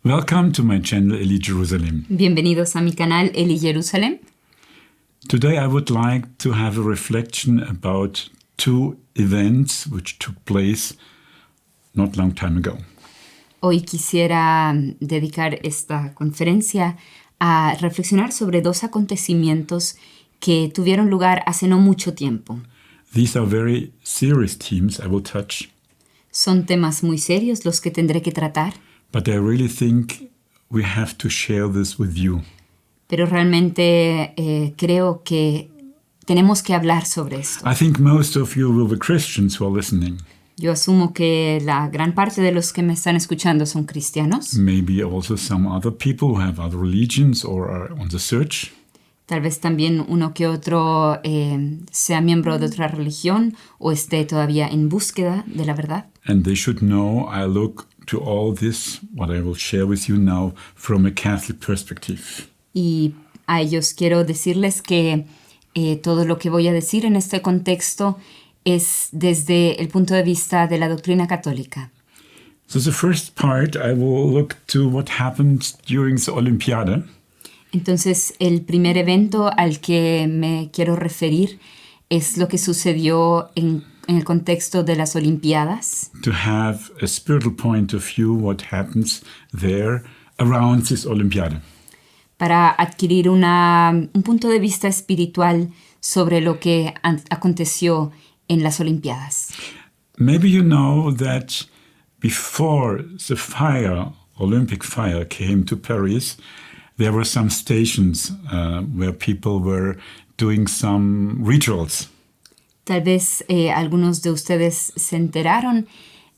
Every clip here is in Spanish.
Welcome to my channel Eli Jerusalem. Bienvenidos a mi canal Eli Jerusalem. Today I would like to have a reflection about two events which took place not long time ago. Hoy quisiera dedicar esta conferencia a reflexionar sobre dos acontecimientos que tuvieron lugar hace no mucho tiempo. These are very serious themes I will touch, Son temas muy serios los que tendré que tratar, but I really think we have to share this with you. pero realmente creo que tenemos que hablar sobre esto. I think most of you will be Christians who are listening. Yo asumo que la gran parte de los que me están escuchando son cristianos, Maybe also some other people who have other religions or are on the search. tal vez también uno que otro sea miembro de otra religión o esté todavía en búsqueda de la verdad. And they should know I look to all this, what I will share with you now, from a Catholic perspective. Y a ellos quiero decirles que todo lo que voy a decir en este contexto es desde el punto de vista de la doctrina católica. So the first part, I will look to what happened during the Olympiade. Entonces, el primer evento al que me quiero referir es lo que sucedió en el contexto de las Olimpiadas, To have a spiritual point of view, what happens there around this Olympiade. para adquirir un punto de vista espiritual sobre lo que aconteció en las Olimpiadas. Maybe you know that before the Olympic fire came to Paris, there were some stations where people were doing some rituals. Tal vez algunos de ustedes se enteraron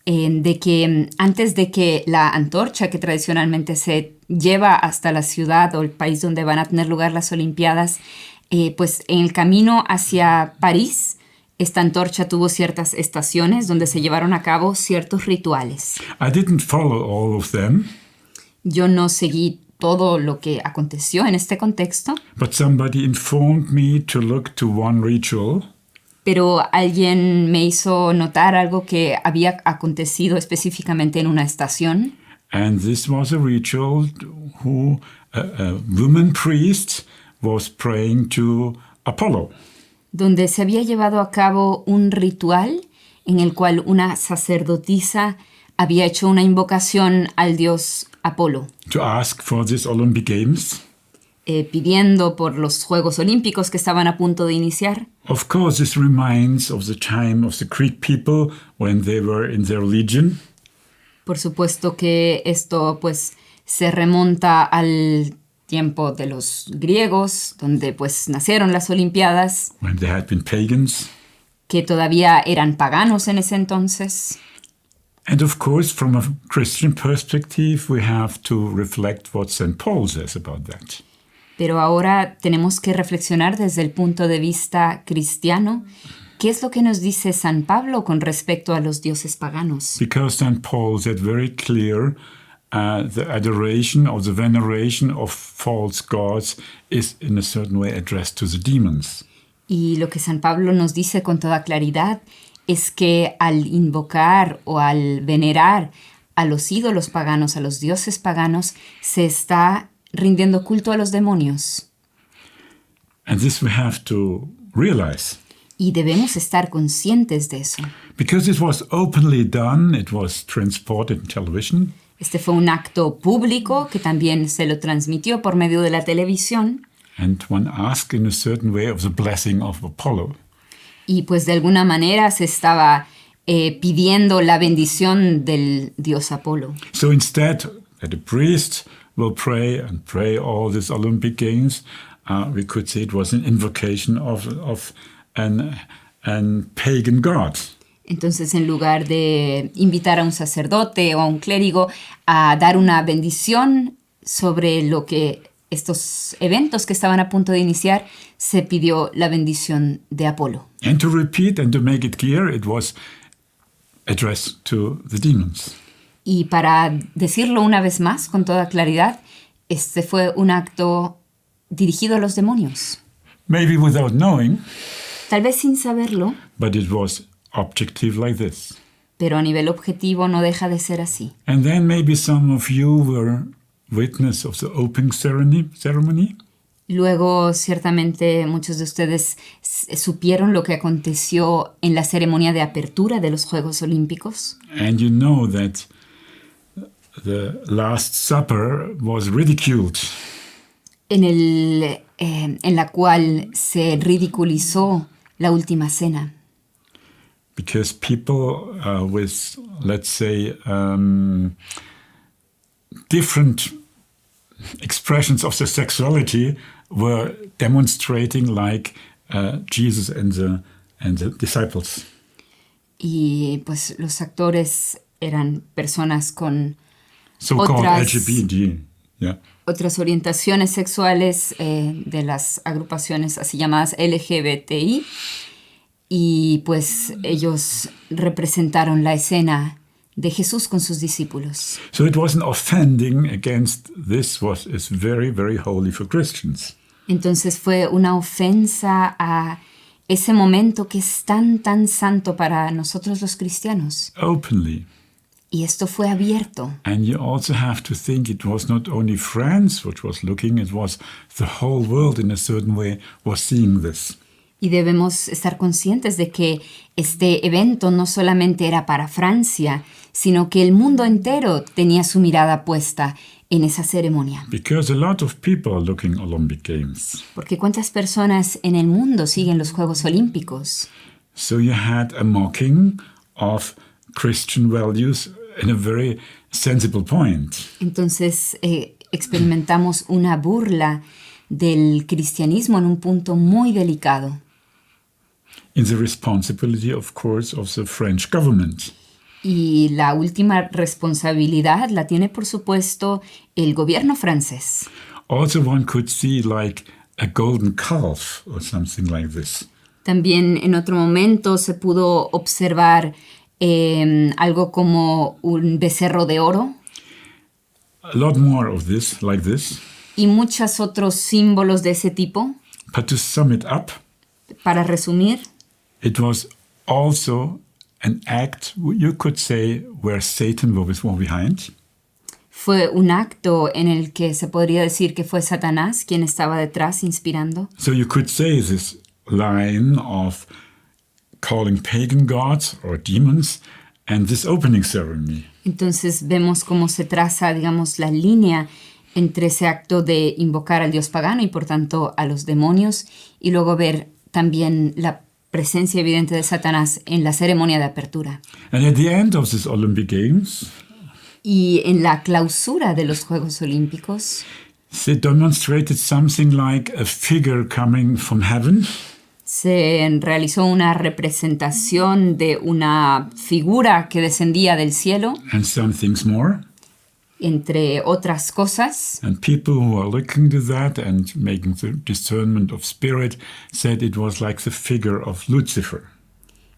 de que antes de que la antorcha que tradicionalmente se lleva hasta la ciudad o el país donde van a tener lugar las Olimpiadas, pues en el camino hacia París, esta antorcha tuvo ciertas estaciones donde se llevaron a cabo ciertos rituales. I didn't follow all of them, Yo no seguí todo lo que aconteció en este contexto, but somebody informed me to look to one ritual, pero alguien me hizo notar algo que había acontecido específicamente en una estación. and this was a ritual who a woman priest was praying to Apollo. Donde se había llevado a cabo un ritual en el cual una sacerdotisa había hecho una invocación al dios Apolo, To ask for these Olympic Games. pidiendo por los Juegos Olímpicos que estaban a punto de iniciar. Of course, this reminds of the time of the Greek people when they were in their religion. Por supuesto que esto pues se remonta al tiempo de los griegos, donde pues nacieron las Olimpiadas, When they had been pagans. que todavía eran paganos en ese entonces. And of course, from a Christian perspective, we have to reflect what St. Paul says about that. Pero ahora tenemos que reflexionar desde el punto de vista cristiano, ¿qué es lo que nos dice San Pablo con respecto a los dioses paganos? Because St. Paul said very clear the adoration or the veneration of false gods is in a certain way addressed to the demons. Y lo que San Pablo nos dice con toda claridad es que al invocar o al venerar a los ídolos paganos, a los dioses paganos, se está rindiendo culto a los demonios. And this we have to realize. Y debemos estar conscientes de eso. Because it was openly done, it was transported in television. Este fue un acto público que también se lo transmitió por medio de la televisión. And one asked in a certain way of the blessing of Apollo. Y pues de alguna manera se estaba pidiendo la bendición del dios Apolo. So instead, that a priest will pray and pray all these Olympic Games, we could say it was an invocation of an pagan god. Entonces, en lugar de invitar a un sacerdote o a un clérigo a dar una bendición sobre lo que estos eventos que estaban a punto de iniciar, se pidió la bendición de Apolo. And to repeat and to make it clear, it was addressed to the demons. Y para decirlo una vez más, con toda claridad, este fue un acto dirigido a los demonios. Maybe without knowing, Tal vez sin saberlo, but it was objective like this. pero a nivel objetivo no deja de ser así. And then maybe some of you were witness of the opening ceremony. Luego, ciertamente, muchos de ustedes supieron lo que aconteció en la ceremonia de apertura de los Juegos Olímpicos. And you know that the Last Supper was ridiculed. En la cual se ridiculizó la última cena. Because people with, let's say, different expressions of their sexuality were demonstrating like Jesus and the disciples. Y pues los actores eran personas con So-called LGBT, yeah. otras orientaciones sexuales de las agrupaciones así llamadas LGBTI. Y pues ellos representaron la escena de Jesús con sus discípulos. So it wasn't offending against this what is very, very holy for Christians. Entonces fue una ofensa a ese momento que es tan, tan santo para nosotros los cristianos. Openly. Y esto fue abierto. And you also have to think it was not only France which was looking, it was the whole world in a certain way was seeing this. Y debemos estar conscientes de que este evento no solamente era para Francia, sino que el mundo entero tenía su mirada puesta en esa ceremonia. Because a lot of people are looking Olympic Games. Porque ¿cuántas personas en el mundo siguen los Juegos Olímpicos? So you had a mocking of Christian values in a very sensible point. Entonces experimentamos una burla del cristianismo en un punto muy delicado. In the responsibility, of course, of the French government. Y la última responsabilidad la tiene, por supuesto, el gobierno francés. Also, one could see like a golden calf or something like this. También en otro momento se pudo observar algo como un becerro de oro. A lot more of this, like this. Y muchos otros símbolos de ese tipo. But to sum it up, Para resumir, it was also an act, you could say, where Satan was behind. fue un acto en el que se podría decir que fue Satanás quien estaba detrás inspirando. So you could say this line of calling pagan gods or demons and this opening ceremony. Entonces vemos cómo se traza, digamos, la línea entre ese acto de invocar al dios pagano y por tanto a los demonios, y luego ver también la presencia evidente de Satanás en la ceremonia de apertura. And at the end of these Olympic Games, Y en la clausura de los Juegos Olímpicos they demonstrated something like a figure coming from heaven. se realizó una representación de una figura que descendía del cielo, And some things more. entre otras cosas. And people who are looking to that and making the discernment of spirit said it was like the figure of Lucifer.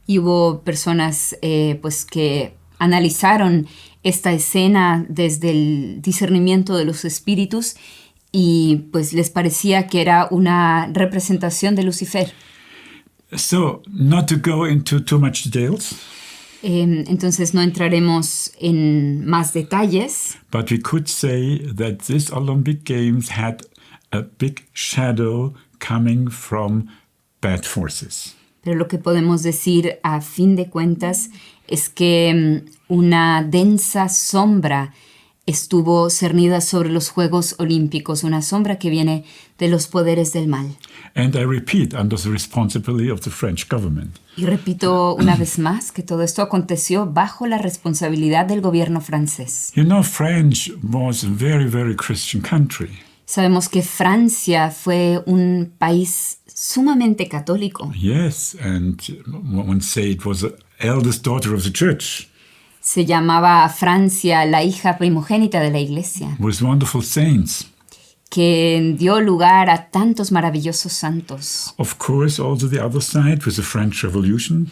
Y hubo personas pues que analizaron esta escena desde el discernimiento de los espíritus y pues les parecía que era una representación de Lucifer. So, not to go into too much details, Entonces no entraremos en más detalles, but we could say that this Olympic Games had a big shadow coming from bad forces. pero lo que podemos decir a fin de cuentas es que una densa sombra estuvo cernida sobre los Juegos Olímpicos, una sombra que viene de los poderes del mal. And I repeat, under the responsibility of the French government. Y repito una vez más que todo esto aconteció bajo la responsabilidad del gobierno francés. You know, France was a very, very Christian country. Sabemos que Francia fue un país sumamente católico. Yes, and one say it was the eldest daughter of the church, Se llamaba Francia la hija primogénita de la iglesia, with wonderful saints. que dio lugar a tantos maravillosos santos. Of course, also the other side with the French Revolution.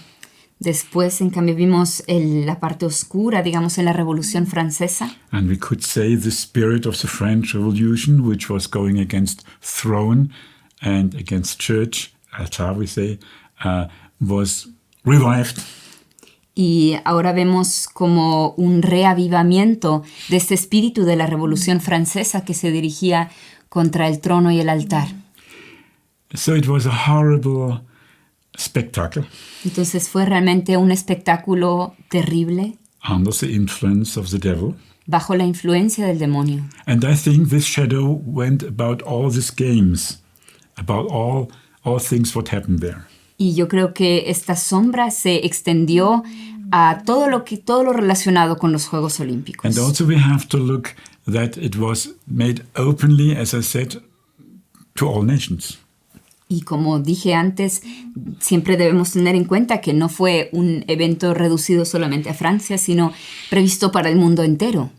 Después, en cambio, vimos la parte oscura, digamos, en la Revolución Francesa. And we could say the spirit of the French Revolution, which was going against throne and against church, altar we say, was revived. Y ahora vemos como un reavivamiento de este espíritu de la Revolución Francesa que se dirigía contra el trono y el altar. So it was a horrible spectacle Entonces fue realmente un espectáculo terrible under the influence of the devil. bajo la influencia del demonio. And I think this shadow went about all these games, about all things what happened there. Y yo creo que esta sombra se extendió a todo lo relacionado con los Juegos Olímpicos. And also we have to look that it was made openly, as I said, to all nations. Y como dije antes, siempre debemos tener en cuenta que no fue un evento reducido solamente a Francia, sino previsto para el mundo entero.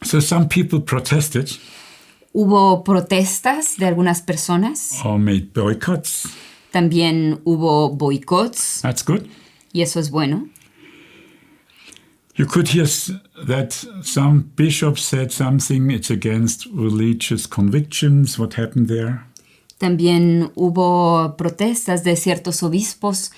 So some people protested Hubo protestas de algunas personas, or made boycotts. también hubo boicots, That's good. y eso es bueno. You could hear that some bishops said something, it's against religious convictions, what happened there. También hubo protestas de ciertos obispos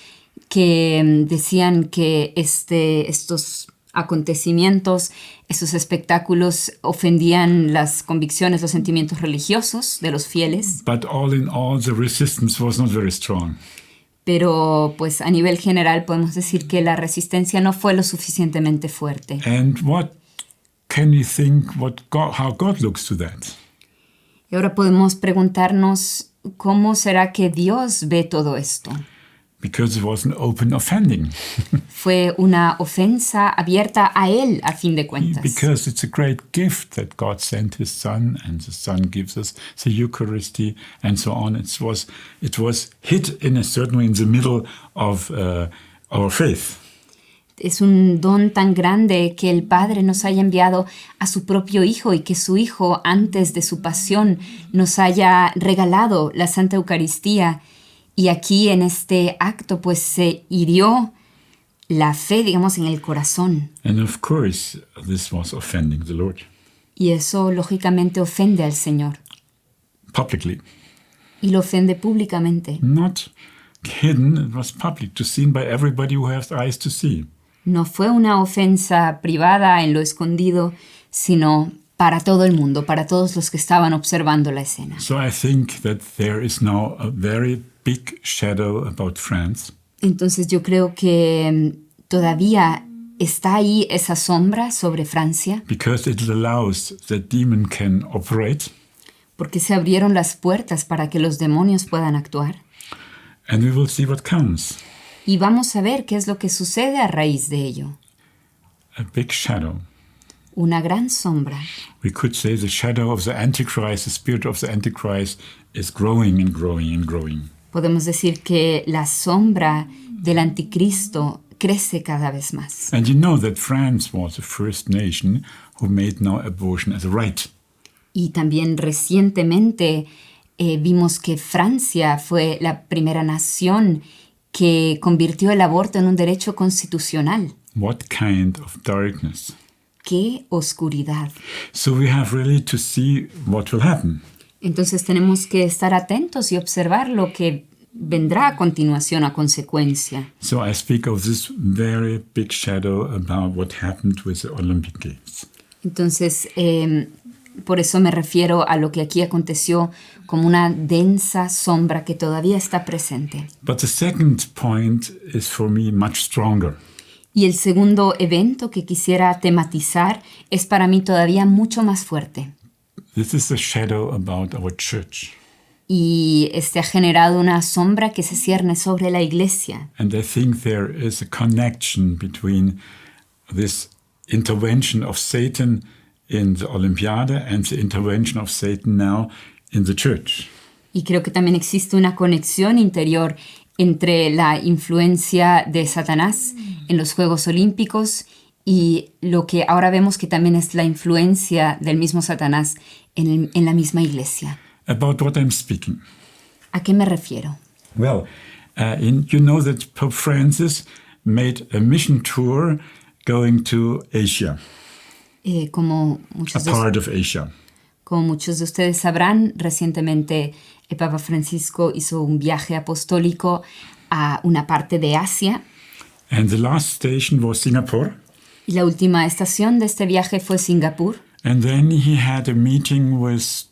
que decían que estos acontecimientos, estos espectáculos ofendían las convicciones, los sentimientos religiosos de los fieles. But all in all, the resistance was not very strong. Pero pues a nivel general podemos decir que la resistencia no fue lo suficientemente fuerte. And what can you think how God looks to that? Y ahora podemos preguntarnos cómo será que Dios ve todo esto. Because it was an open offending. Fue una ofensa abierta a Él, a fin de cuentas. Because it's a great gift that God sent His Son, and the Son gives us the Eucharisty, and so on. It was hit in a certain way in the middle of our faith. Es un don tan grande que el Padre nos haya enviado a su propio Hijo y que su Hijo, antes de su pasión, nos haya regalado la Santa Eucaristía. Y aquí en este acto pues se hirió la fe, digamos, en el corazón. And of course, this was offending the Lord. Y eso lógicamente ofende al Señor. Publicly. Y lo ofende públicamente. Not hidden, it was public, seen by everybody who has eyes to see. No fue una ofensa privada en lo escondido, sino para todo el mundo, para todos los que estaban observando la escena. So I think that there is now a very big shadow about France. Entonces yo creo que todavía está ahí esa sombra sobre Francia, Because it allows that demon can operate. porque se abrieron las puertas para que los demonios puedan actuar. And we will see what comes. Y vamos a ver qué es lo que sucede a raíz de ello. A big shadow. Una gran sombra. We could say the shadow of the Antichrist, the spirit of the Antichrist, is growing and growing and growing. Podemos decir que la sombra del anticristo crece cada vez más. And you know that France was the first nation who made now abortion as a right. Y también recientemente vimos que Francia fue la primera nación que convirtió el aborto en un derecho constitucional. What kind of darkness? ¡Qué oscuridad! So we have really to see what will happen. Entonces tenemos que estar atentos y observar lo que vendrá a continuación a consecuencia. So I speak of this very big shadow about what happened with the Olympic Games. Entonces, por eso me refiero a lo que aquí aconteció como una densa sombra que todavía está presente. But the second point is for me much stronger. Y el segundo evento que quisiera tematizar es para mí todavía mucho más fuerte. This is a shadow about our church. Y ha generado una sombra que se cierne sobre la iglesia. And I think there is a connection between this intervention of Satan in the Olympiade and the intervention of Satan now in the church. Y creo que también existe una conexión interior entre la influencia de Satanás en los Juegos Olímpicos y lo que ahora vemos que también es la influencia del mismo Satanás en la misma iglesia. About what I'm speaking. ¿A qué me refiero? Well, you know that Pope Francis made a mission tour going to Asia, Como a muchos part of Asia. Como muchos de ustedes sabrán, recientemente el Papa Francisco hizo un viaje apostólico a una parte de Asia. And the last station was Singapore. Y la última estación de este viaje fue Singapur, And then he had a meeting with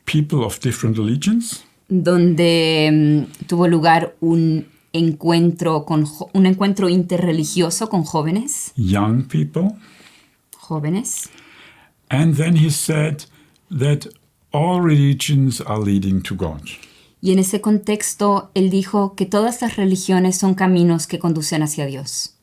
people of different religions. donde tuvo lugar un encuentro interreligioso con Young people. jóvenes. And then he said that all religions are leading to God. Y en ese contexto, él dijo que todas las religiones son caminos que conducen hacia Dios.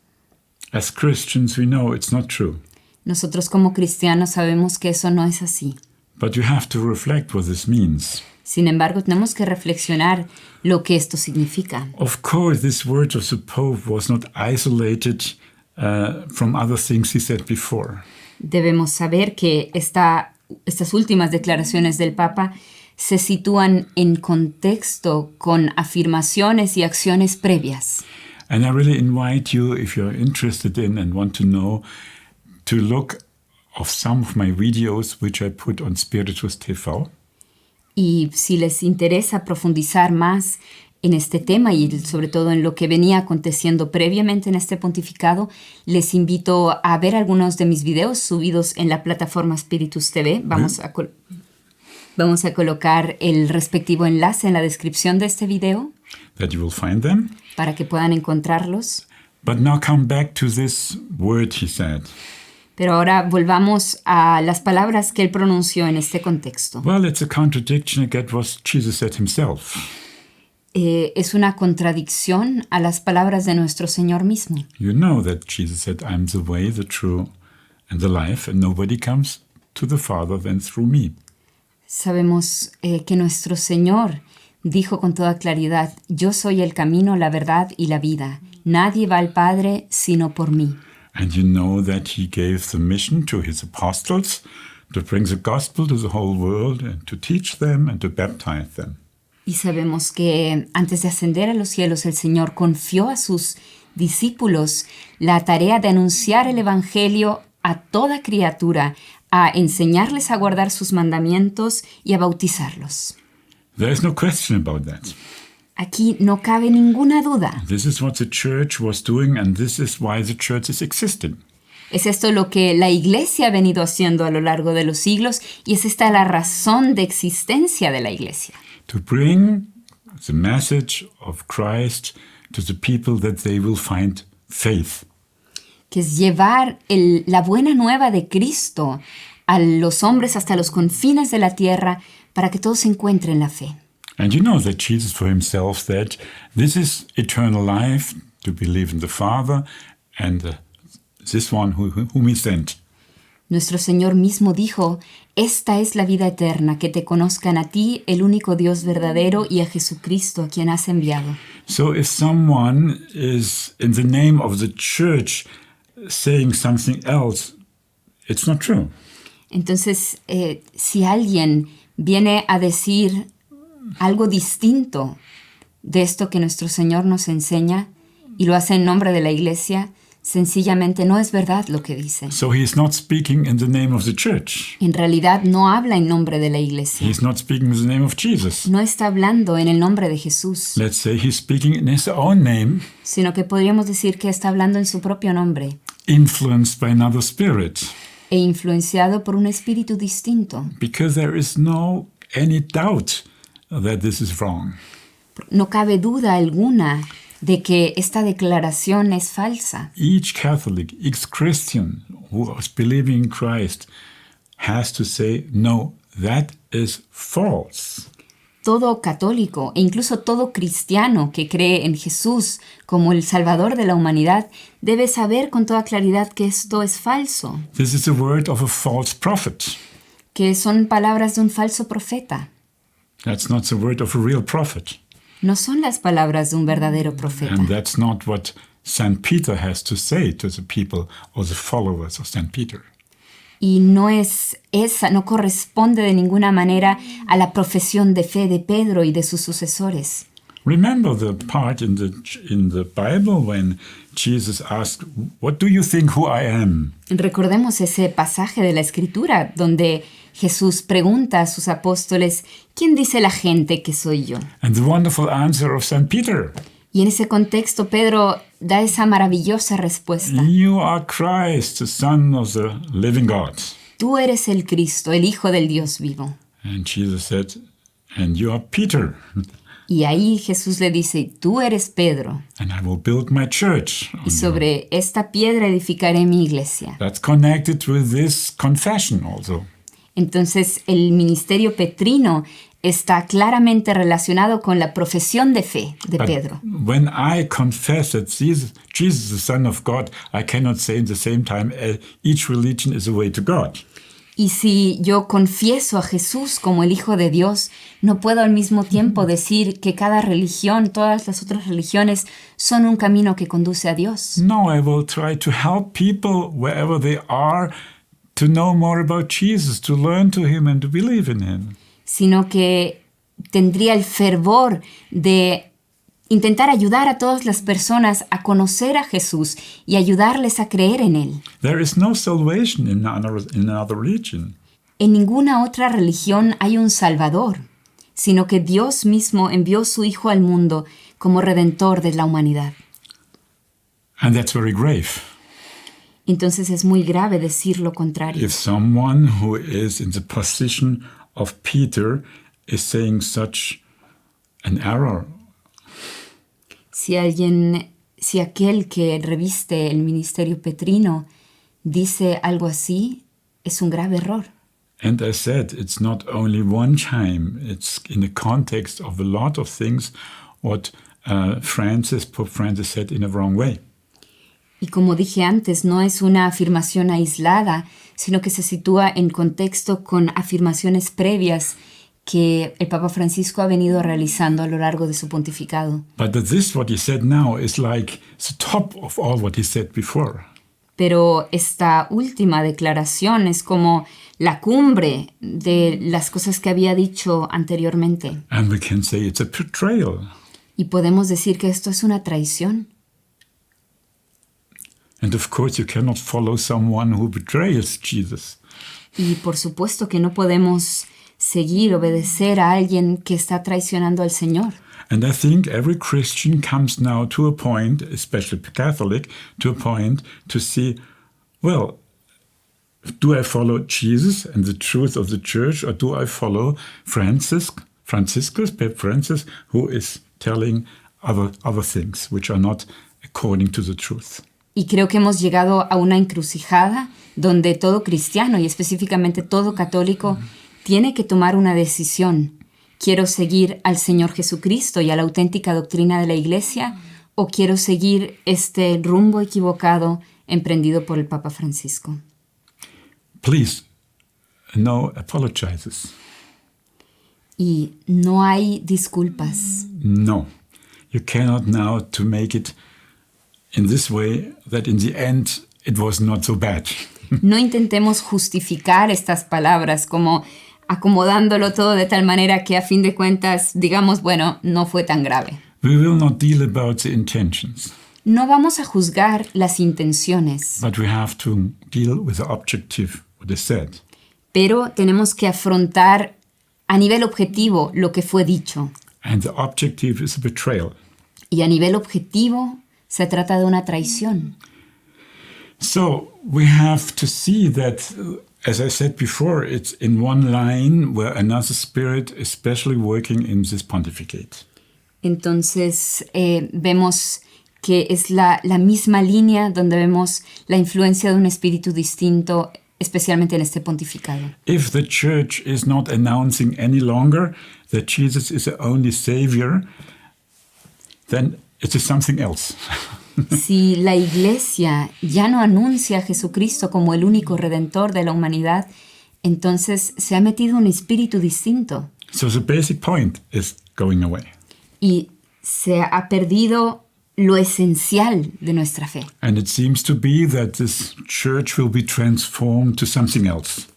As Christians, we know it's not true. Nosotros como cristianos sabemos que eso no es así. But you have to reflect what this means. Sin embargo, tenemos que reflexionar lo que esto significa. Of course, this word of the Pope was not isolated from other things he said before. Debemos saber que estas últimas declaraciones del Papa se sitúan en contexto con afirmaciones y acciones previas. And I really invite you, if you're interested in and want to know, to look of some of my videos which I put on Spiritus TV. Y si les interesa profundizar más en este tema y sobre todo en lo que venía aconteciendo previamente en este pontificado, les invito a ver algunos de mis videos subidos en la plataforma Spiritus TV. Vamos a colocar el respectivo enlace en la descripción de este video That you will find them. para que puedan encontrarlos. But now come back to this word he said. Pero ahora volvamos a las palabras que él pronunció en este contexto. Well, it's a contradiction against what Jesus said himself. Es una contradicción a las palabras de nuestro Señor mismo. You know that Jesus said, I'm the way, the true, and the life, and nobody comes to the Father than through me. Sabemos que nuestro Señor dijo con toda claridad, yo soy el camino, la verdad y la vida. Nadie va al Padre sino por mí. And you know that he gave the mission to his apostles to bring the gospel to the whole world and to teach them and to baptize them. Y sabemos que antes de ascender a los cielos, el Señor confió a sus discípulos la tarea de anunciar el Evangelio a toda criatura, a enseñarles a guardar sus mandamientos y a bautizarlos. There is no question about that. Aquí no cabe ninguna duda. This is what the church was doing, and this is why the church is existing. Es esto lo que la Iglesia ha venido haciendo a lo largo de los siglos y es esta la razón de existencia de la Iglesia. To bring the message of Christ to the people that they will find faith. Que es llevar la buena nueva de Cristo a los hombres hasta los confines de la tierra para que todos encuentren la fe. And you know that Jesus for himself said, this is eternal life, to believe in the Father and this one whom he sent. Nuestro Señor mismo dijo, esta es la vida eterna, que te conozcan a ti, el único Dios verdadero, y a Jesucristo, a quien has enviado. So if someone is in the name of the church saying something else, it's not true. Entonces, si alguien viene a decir algo distinto de esto que nuestro Señor nos enseña y lo hace en nombre de la Iglesia, sencillamente no es verdad lo que dice. So he is not speaking in the name of the church. En realidad no habla en nombre de la Iglesia. He is not speaking in the name of Jesus. No está hablando en el nombre de Jesús, Let's say he's speaking in his own name, sino que podríamos decir que está hablando en su propio nombre influenced by another spirit. e influenciado por un espíritu distinto. Because there is no any doubt that this is wrong. No cabe duda alguna de que esta declaración es falsa. Each Catholic, each Christian who is believing in Christ has to say, no, that is false. Todo católico e incluso todo cristiano que cree en Jesús como el Salvador de la humanidad debe saber con toda claridad que esto es falso, This is the word of a false prophet. que son palabras de un falso profeta. That's not the word of a real prophet. No son las palabras de un verdadero profeta. And that's not what St. Peter has to say to the people or the followers of St. Peter. Y no es esa, no corresponde de ninguna manera a la profesión de fe de Pedro y de sus sucesores. Remember the part in the Bible when Jesus asked, what do you think who I am? Recordemos ese pasaje de la Escritura donde Jesús pregunta a sus apóstoles, ¿quién dice la gente que soy yo? And the wonderful answer of St. Peter. Y en ese contexto Pedro da esa maravillosa respuesta. You are Christ, the Son of the living God. Tú eres el Cristo, el Hijo del Dios vivo. And Jesus said, and you are Peter, Y ahí Jesús le dice, tú eres Pedro, and I will build my church on y sobre esta piedra edificaré mi iglesia. That's connected with this confession also. Entonces el ministerio petrino está claramente relacionado con la profesión de fe de But Pedro. when I confess that Jesus is the Son of God, I cannot say at the same time each religion is a way to God. Y si yo confieso a Jesús como el Hijo de Dios, no puedo al mismo tiempo decir que cada religión, todas las otras religiones, son un camino que conduce a Dios. No, I will try to help people wherever they are to know more about Jesus, to learn to Him and to believe in Him. Sino que tendría el fervor de intentar ayudar a todas las personas a conocer a Jesús y ayudarles a creer en Él. There is no salvation in another religion. En ninguna otra religión hay un Salvador, sino que Dios mismo envió su Hijo al mundo como Redentor de la humanidad. And that's very grave. Entonces es muy grave decir lo contrario. If someone who is in the position of Peter is saying such an error, Si aquel que reviste el ministerio petrino dice algo así, es un grave error. and I said it's not only one time, it's in the context of a lot of things what Pope Francis said in a wrong way. Y como dije antes, no es una afirmación aislada, sino que se sitúa en contexto con afirmaciones previas que el Papa Francisco ha venido realizando a lo largo de su pontificado. But this, what he said now, is like the top of all what he said before. Pero esta última declaración es como la cumbre de las cosas que había dicho anteriormente. And we can say it's a betrayal. Y podemos decir que esto es una traición. And of course, you cannot follow someone who betrays Jesus. Y por supuesto que no podemos seguir, obedecer a alguien que está traicionando al Señor. And I think every Christian comes now to a point, especially Catholic, to a point to see, well, do I follow Jesus and the truth of the church, or do I follow Franciscus, Pope Francis, who is telling other things which are not according to the truth? Y creo que hemos llegado a una encrucijada donde todo cristiano y específicamente todo católico tiene que tomar una decisión. ¿Quiero seguir al Señor Jesucristo y a la auténtica doctrina de la Iglesia o quiero seguir este rumbo equivocado emprendido por el Papa Francisco? Please, no apologizes. Y no hay disculpas. No. You cannot now to make it in this way that in the end it was not so bad. No intentemos justificar estas palabras como acomodándolo todo de tal manera que a fin de cuentas digamos, bueno, no fue tan grave. We will not deal about the intentions, No vamos a juzgar las intenciones, but we have to deal with the objective, what is said. pero tenemos que afrontar a nivel objetivo lo que fue dicho. And the objective is a betrayal. Y a nivel objetivo se trata de una traición. So we have to see that, as I said before, it's in one line where another spirit is especially working in this pontificate. Entonces vemos que es la misma línea donde vemos la influencia de un espíritu distinto, especialmente en este pontificado. If the church is not announcing any longer that Jesus is the only Savior, then it is something else. Si la Iglesia ya no anuncia a Jesucristo como el único Redentor de la humanidad, entonces se ha metido un espíritu distinto So the basic point is going away. y se ha perdido lo esencial de nuestra fe. And it seems to be that this church will be transformed to something else.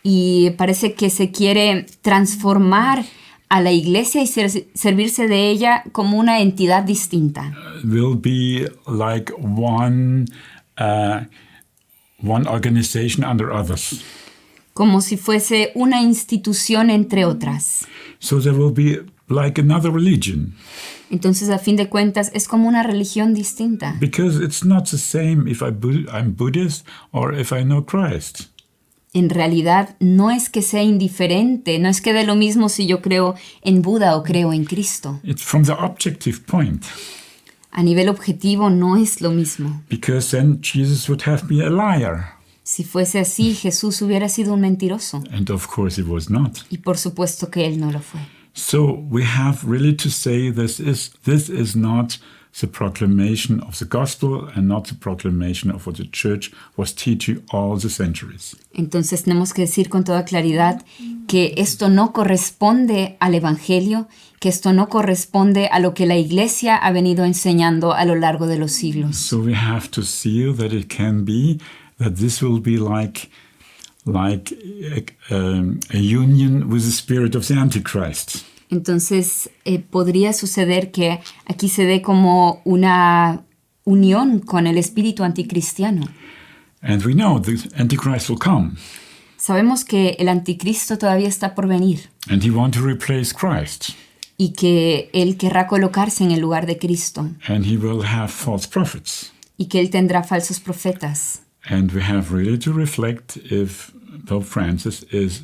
Y parece que se quiere transformar a la Iglesia y servirse de ella como una entidad distinta. Will be like one organization under others. Como si fuese una institución entre otras. So there will be like another religion. Entonces, a fin de cuentas, es como una religión distinta. Because it's not the same if I'm Buddhist or if I know Christ. En realidad, no es que sea indiferente, no es que dé lo mismo si yo creo en Buda o creo en Cristo. It's from the objective point. A nivel objetivo no es lo mismo. Because then Jesus would have been a liar. Si fuese así, Jesús hubiera sido un mentiroso. And of course he was not. Y por supuesto que él no lo fue. So we have really to say this is not the proclamation of the gospel and not the proclamation of what the church was teaching all the centuries. Entonces tenemos que decir con toda claridad que esto no corresponde al evangelio, que esto no corresponde a lo que la iglesia ha venido enseñando a lo largo de los siglos. So we have to see that it can be that this will be like a union with the spirit of the Antichrist. Entonces, podría suceder que aquí se dé como una unión con el espíritu anticristiano. And we know the Antichrist will come. Sabemos que el anticristo todavía está por venir And he wants to replace Christ. y que él querrá colocarse en el lugar de Cristo And he will have false prophets. y que él tendrá falsos profetas. And we have really to reflect if Pope Francis is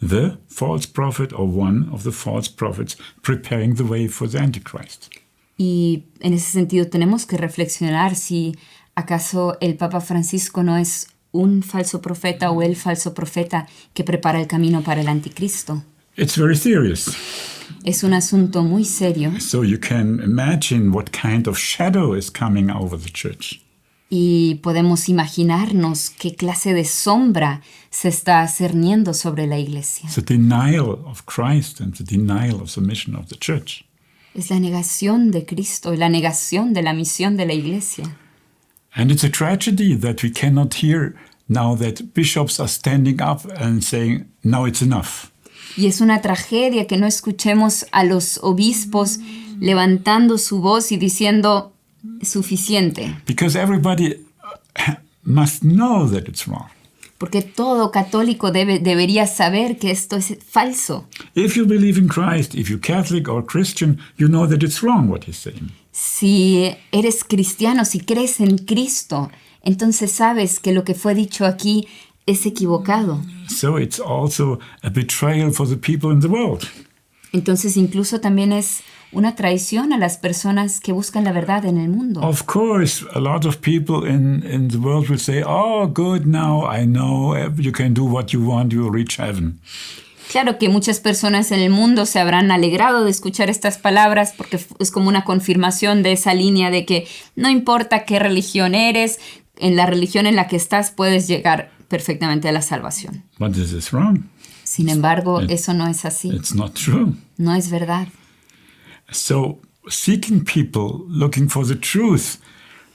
the false prophet or one of the false prophets preparing the way for the Antichrist. Y en ese sentido tenemos que reflexionar si acaso el Papa Francisco no es un falso profeta o el falso profeta que prepara el camino para el anticristo. It's very serious. Es un asunto muy serio So you can imagine what kind of shadow is coming over the church. y podemos imaginarnos qué clase de sombra se está cerniendo sobre la iglesia. The denial of Christ and the denial of the mission of the church. Es la negación de Cristo y la negación de la misión de la iglesia. And it's a tragedy that we cannot hear now that bishops are standing up and saying, now it's enough. Y es una tragedia que no escuchemos a los obispos levantando su voz y diciendo suficiente. Because everybody must know that it's wrong. Porque todo católico debería saber que esto es falso. If you believe in Christ, if you're Catholic or Christian, you know that it's wrong what he's saying. Si eres cristiano, si crees en Cristo, entonces sabes que lo que fue dicho aquí es equivocado. So it's also a betrayal for the people in the world. Entonces incluso también es una traición a las personas que buscan la verdad en el mundo. Of course, a lot of people in the world will say, oh, good, now I know you can do what you want, you will reach heaven. Claro que muchas personas en el mundo se habrán alegrado de escuchar estas palabras porque es como una confirmación de esa línea de que no importa qué religión eres, en la religión en la que estás puedes llegar perfectamente a la salvación. But this is wrong. Sin embargo, eso no es así. It's not true. No es verdad. So seeking people, looking for the truth,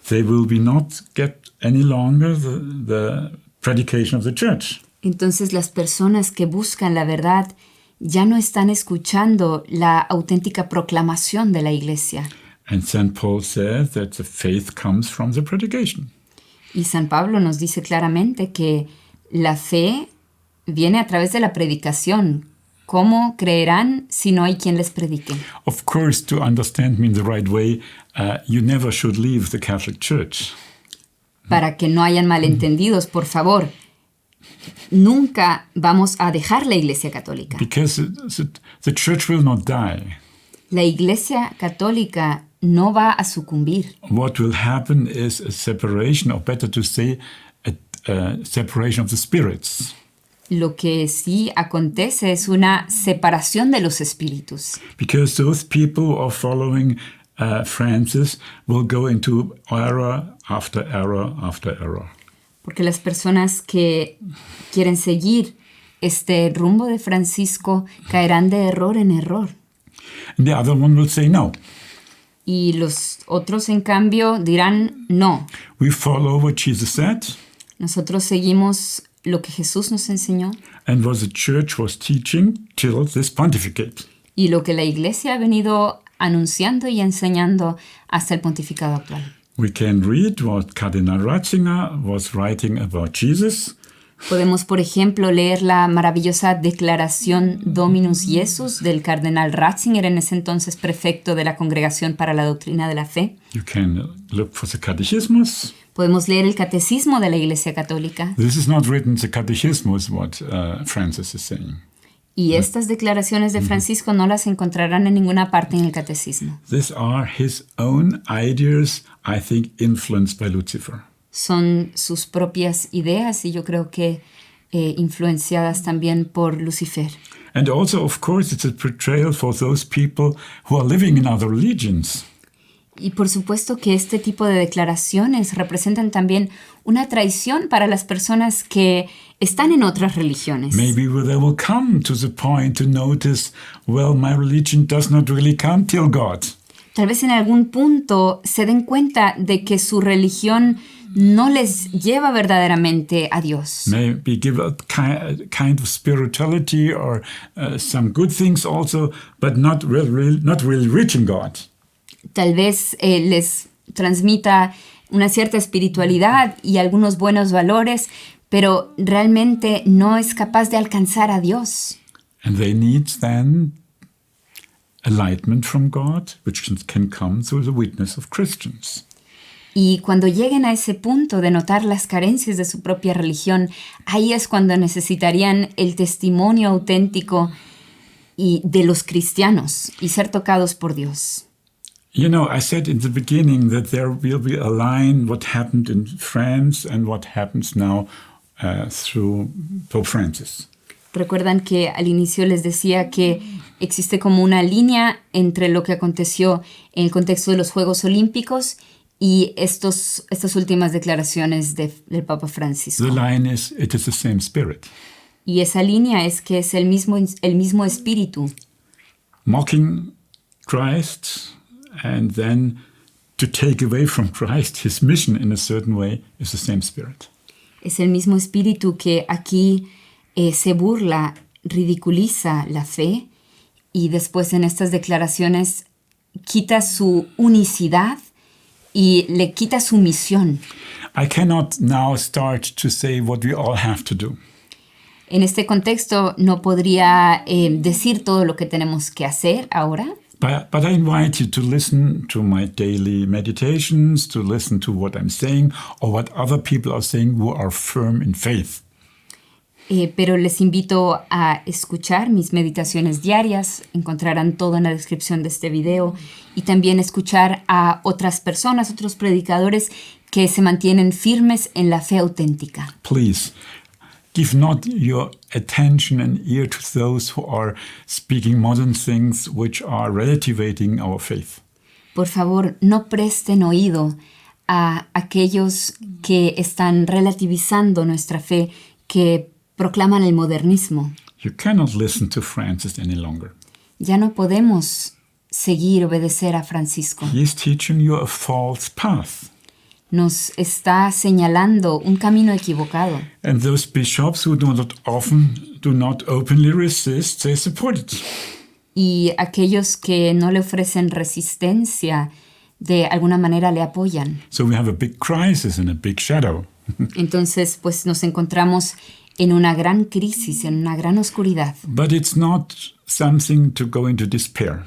they will be not get any longer the predication of the church. Entonces las personas que buscan la verdad ya no están escuchando la auténtica proclamación de la iglesia. And St. Paul says that the faith comes from the predication. Y San Pablo nos dice claramente que la fe viene a través de la predicación. ¿Cómo creerán si no hay quien les predique? Of course, to understand me in the right way, you never should leave the Catholic Church. Para que no hayan malentendidos, por favor, nunca vamos a dejar la Iglesia Católica. Because the church will not die. La Iglesia Católica no va a sucumbir. What will happen is a separation, or better to say, a separation of the spirits. Lo que sí acontece es una separación de los espíritus. Because those people who are following Francis will go into error after error after error. Porque las personas que quieren seguir este rumbo de Francisco caerán de error en error. And the other one will say no. Y los otros, en cambio, dirán no. We follow what Jesus said Nosotros seguimos lo que Jesús nos enseñó and what the church was teaching till this pontificate. y lo que la Iglesia ha venido anunciando y enseñando hasta el pontificado actual. We can read what Cardinal Ratzinger was writing about Jesus Podemos, por ejemplo, leer la maravillosa Declaración Dominus Iesus del cardenal Ratzinger, en ese entonces prefecto de la Congregación para la Doctrina de la Fe. You can look for the Catechismus. Podemos leer el Catecismo de la Iglesia Católica. This is not written, the Catechismus, what Francis is saying. Y estas declaraciones de Francisco no las encontrarán en ninguna parte en el Catecismo. These are his own ideas, I think, influenced by Lucifer. Son sus propias ideas y yo creo que influenciadas también por Lucifer. And also, of course, it's a portrayal for those people who are living in other religions. Y por supuesto que este tipo de declaraciones representan también una traición para las personas que están en otras religiones. Maybe they will come to the point to notice, well, my religion does not really come till God. Tal vez en algún punto se den cuenta de que su religión no les lleva verdaderamente a Dios. Maybe give a kind of spirituality or some good things also, but not really reaching God. Tal vez les transmita una cierta espiritualidad y algunos buenos valores, pero realmente no es capaz de alcanzar a Dios. And they need then enlightenment from God, which can come through the witness of Christians. Y cuando lleguen a ese punto de notar las carencias de su propia religión, ahí es cuando necesitarían el testimonio auténtico y de los cristianos y ser tocados por Dios. You know, I said in the beginning that there will be a line what happened in France and what happens now through Pope Francis. Recuerdan que al inicio les decía que existe como una línea entre lo que aconteció en el contexto de los Juegos Olímpicos y estas últimas declaraciones del Papa Francisco. The line is, it is the same spirit. Y esa línea es que es el mismo espíritu. Mocking Christ and then to take away from Christ his mission in a certain way is the same spirit. Es el mismo espíritu que aquí se burla, ridiculiza la fe y después en estas declaraciones quita su unicidad y le quita su misión. I cannot now start to say what we all have to do. En este contexto no podría decir todo lo que tenemos que hacer ahora. But I invite you to listen to my daily meditations, to listen to what I'm saying or what other people are saying who are firm in faith. Pero les invito a escuchar mis meditaciones diarias. Encontrarán todo en la descripción de este video. Y también escuchar a otras personas, otros predicadores que se mantienen firmes en la fe auténtica. Please, give not your attention and ear to those who are speaking modern things which are relativating our faith. Por favor, no presten oído a aquellos que están relativizando nuestra fe, que proclaman el modernismo. You cannot listen to Francis any longer. Ya no podemos seguir, obedecer a Francisco. He is teaching you a false path. Nos está señalando un camino equivocado. And those bishops who do not openly resist, they support it. Y aquellos que no le ofrecen resistencia, de alguna manera le apoyan. So we have a big crisis and a big shadow. Entonces, pues nos encontramos en una gran crisis, en una gran oscuridad. But it's not something to go into despair.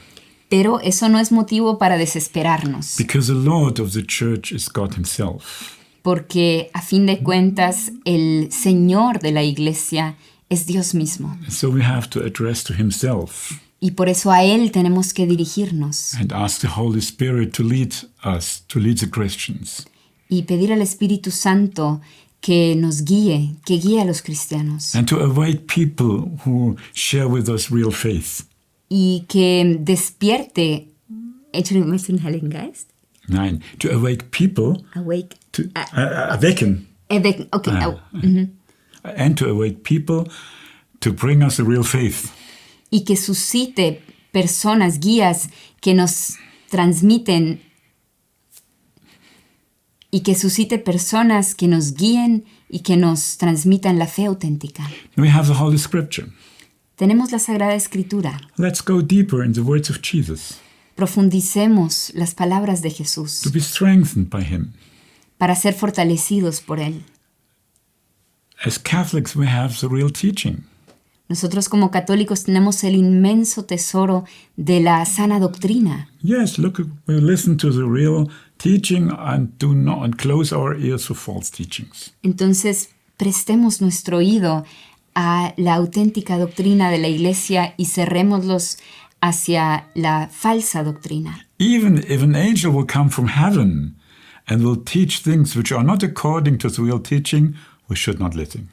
Pero eso no es motivo para desesperarnos. Because the Lord of the church is God himself. Porque a fin de cuentas, el Señor de la Iglesia es Dios mismo. So we have to address to himself. Y por eso a Él tenemos que dirigirnos. And ask the Holy Spirit to lead us, to lead the Christians. Y pedir al Espíritu Santo que nos guíe, que guíe a los cristianos. And to awake people who share with us real faith. Y que despierte. Entschuldigung, Heiligen Geist? Nein, to awake people. Awake. To awaken. Okay. And to awake people to bring us a real faith. Y que suscite personas, guías, que nos transmiten. Y que suscite personas que nos guíen y que nos transmitan la fe auténtica. We have the Holy Scripture. Tenemos la Sagrada Escritura. Let's go deeper in the words of Jesus. Profundicemos las palabras de Jesús. To be strengthened by him. Para ser fortalecidos por Él. As Catholics, we have the real teaching. Nosotros como católicos tenemos el inmenso tesoro de la sana doctrina. Yes, look, we listen to the real teaching and do not close our ears to false teachings. Entonces, prestemos nuestro oído a la auténtica doctrina de la Iglesia y cerrémoslos hacia la falsa doctrina. Even if an angel will come from heaven and will teach things which are not according to the real teaching, we should not listen.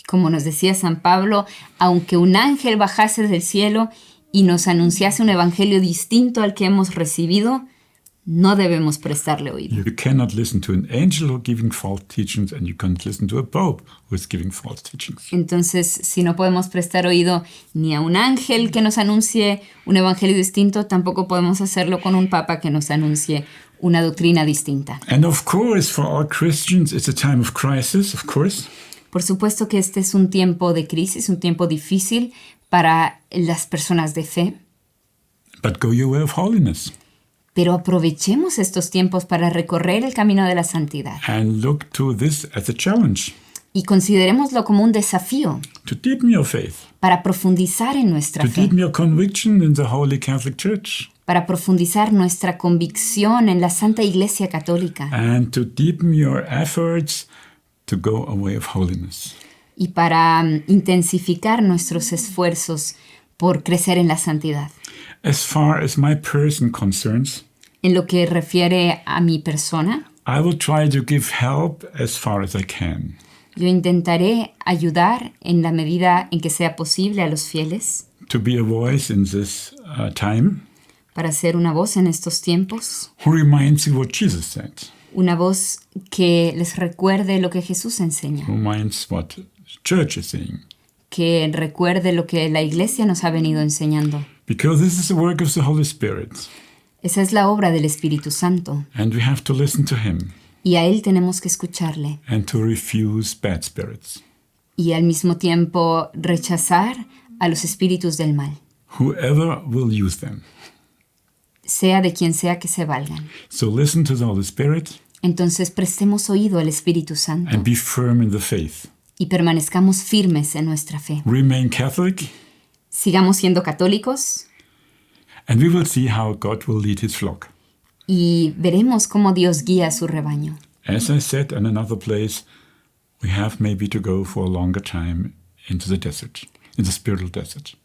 Como nos decía San Pablo, aunque un ángel bajase del cielo y nos anunciase un evangelio distinto al que hemos recibido, no debemos prestarle oído. You cannot listen to an angel who is giving false teachings, and you can't listen to a pope who is giving false teachings. Entonces, si no podemos prestar oído ni a un ángel que nos anuncie un evangelio distinto, tampoco podemos hacerlo con un papa que nos anuncie una doctrina distinta. And of course, for all Christians, it's a time of crisis, of course. Por supuesto que este es un tiempo de crisis, un tiempo difícil para las personas de fe, But go your way of holiness pero aprovechemos estos tiempos para recorrer el camino de la santidad and look to this as a challenge y considerémoslo como un desafío to deepen your faith, para profundizar en nuestra to fe, deepen your conviction in the Holy Catholic Church, para profundizar nuestra convicción en la Santa Iglesia Católica and to deepen your efforts to go a way of holiness. y para intensificar nuestros esfuerzos por crecer en la santidad. As far as my person concerns, En lo que refiere a mi persona, I will try to give help as far as I can. yo intentaré ayudar en la medida en que sea posible a los fieles To be a voice in this time para ser una voz en estos tiempos, who reminds you what Jesus said, una voz que les recuerde lo que Jesús enseña, reminds what the church is saying. que recuerde lo que la Iglesia nos ha venido enseñando. Because this is the work of the Holy Spirit, Esa es la obra del Espíritu Santo and we have to listen to Him y a Él tenemos que escucharle and to refuse bad spirits. y al mismo tiempo rechazar a los espíritus del mal, Whoever will use them. sea de quien sea que se valgan. So listen to the Holy Spirit Entonces prestemos oído al Espíritu Santo and be firm in the faith. y permanezcamos firmes en nuestra fe. Remain Catholic, Sigamos siendo católicos and we will see how God will lead His flock. y veremos cómo Dios guía a su rebaño. As I said in another place, we have maybe to go for a longer time into the desert, in the spiritual desert.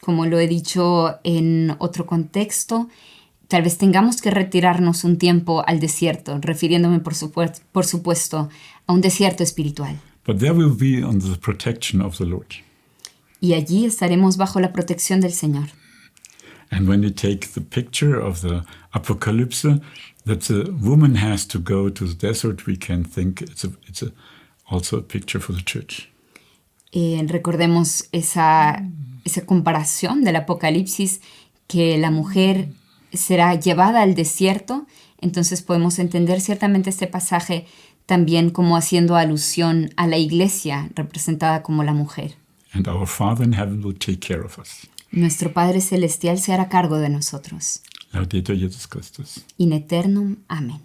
Como lo he dicho en otro contexto, tal vez tengamos que retirarnos un tiempo al desierto, refiriéndome por supuesto a un desierto espiritual. But there will be under the protection of the Lord. Y allí estaremos bajo la protección del Señor. And when you take the picture of the Apocalypse, that the woman has to go to the desert, we can think it's also a picture for the church. Recordemos esa comparación del Apocalipsis, que la mujer será llevada al desierto. Entonces podemos entender ciertamente este pasaje también como haciendo alusión a la iglesia representada como la mujer. And our Father in heaven will take care of us. Nuestro Padre Celestial se hará cargo de nosotros. Laudetur Jesus Christus. In eternum. Amén.